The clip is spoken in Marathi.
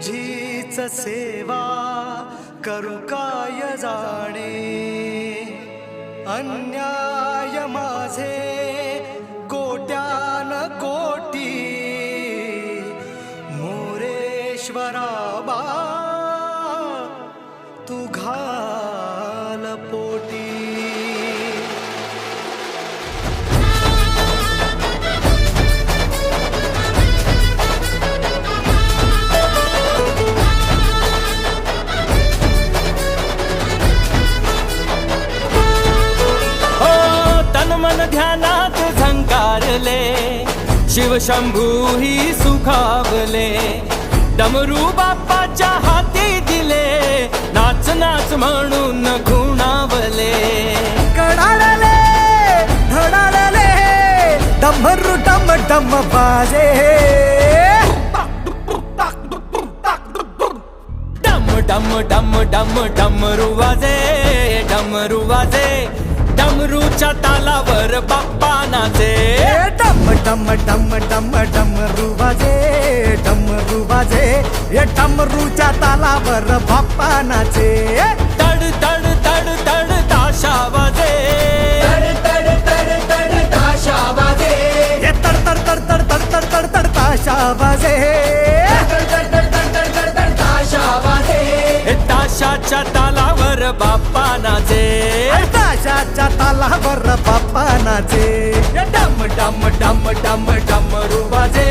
तुझीच सेवा करू काय जाणे, अन्याय माझे कोट्यान कोटी, मोरेश्वरा बा तू घाल पोटी. मन ध्यानात झंकारले, शिवशंभू ही सुखावले. डमरू बाप्पाच्या हाती दिले, नाच नाच म्हणून खुणावले. कडाळले धडाळले डमरू डम डम बाजे, डम डम डम डम डमरू वाजे, डमरू वाजे. डमरूच्या तालावर बाप्पा नाचे. डम डम डम डम डमरू वाजे, डमरू वाजे. ये डमरूच्या तालावर बाप्पा नाचे. तड तड तड तड ताशा वाजे, तड तड तड तड ताशा वाजे. ये तड तड तड तड तड तड तड तड ताशा वाजे, तड तड तड तड तड तड तड ताशा वाजे. ताशाच्या तालावर बाप्पा नाचे. ताशाच्या तालावर बाप्पा नाचे. डम डम डम डम डमरू वाजे.